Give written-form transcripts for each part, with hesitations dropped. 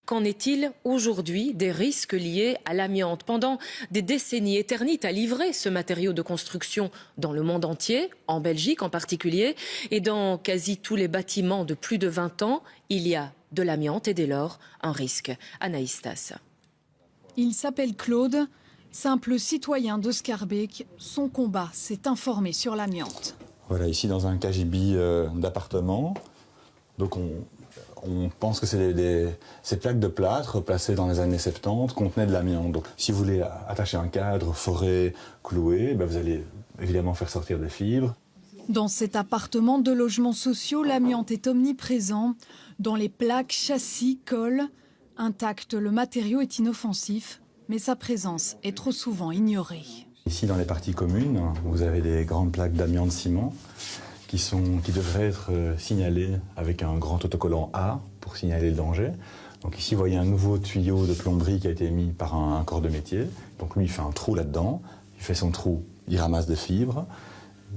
Qu'en est-il aujourd'hui des risques liés à l'amiante? Pendant des décennies, Eternit a livré ce matériau de construction dans le monde entier, en Belgique en particulier, et dans quasi tous les bâtiments de plus de 20 ans, il y a de l'amiante et dès lors un risque. Anaïs Stas. Il s'appelle Claude, simple citoyen de Schaerbeek. Son combat s'est informé sur l'amiante. Voilà, ici dans un cagibi d'appartement. Donc on pense que c'est ces plaques de plâtre placées dans les années 70 contenaient de l'amiante. Donc si vous voulez attacher un cadre, forer, clouer, vous allez évidemment faire sortir des fibres. Dans cet appartement de logements sociaux, l'amiante est omniprésent. Dans les plaques, châssis, cols. Intact, le matériau est inoffensif, mais sa présence est trop souvent ignorée. Ici dans les parties communes, vous avez des grandes plaques d'amiante ciment qui devraient être signalées avec un grand autocollant A pour signaler le danger. Donc ici, vous voyez un nouveau tuyau de plomberie qui a été mis par un corps de métier. Donc lui, il fait un trou là-dedans. Il fait son trou, il ramasse des fibres.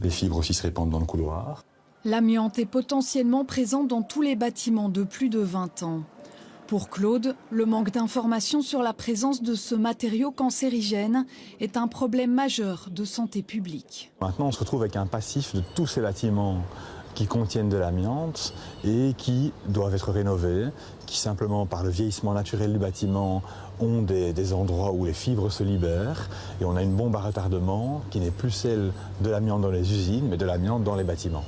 Les fibres aussi se répandent dans le couloir. L'amiante est potentiellement présente dans tous les bâtiments de plus de 20 ans. Pour Claude, le manque d'informations sur la présence de ce matériau cancérigène est un problème majeur de santé publique. Maintenant, on se retrouve avec un passif de tous ces bâtiments qui contiennent de l'amiante et qui doivent être rénovés, qui simplement par le vieillissement naturel du bâtiment ont des endroits où les fibres se libèrent et on a une bombe à retardement qui n'est plus celle de l'amiante dans les usines mais de l'amiante dans les bâtiments.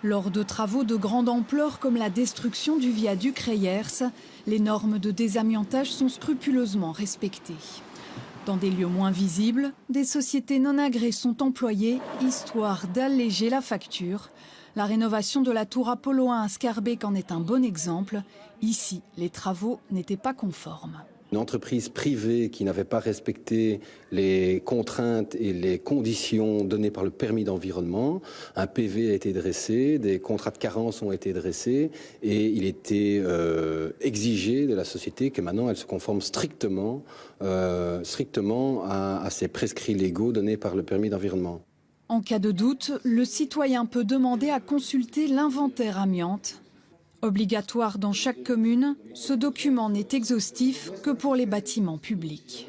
Lors de travaux de grande ampleur comme la destruction du viaduc Reyers, les normes de désamiantage sont scrupuleusement respectées. Dans des lieux moins visibles, des sociétés non agréées sont employées, histoire d'alléger la facture. La rénovation de la tour Apollo 1 à Schaerbeek en est un bon exemple. Ici, les travaux n'étaient pas conformes. Une entreprise privée qui n'avait pas respecté les contraintes et les conditions données par le permis d'environnement. Un PV a été dressé, des contrats de carence ont été dressés et il était exigé de la société que maintenant elle se conforme strictement à ces prescrits légaux donnés par le permis d'environnement. En cas de doute, le citoyen peut demander à consulter l'inventaire amiante. Obligatoire dans chaque commune, ce document n'est exhaustif que pour les bâtiments publics.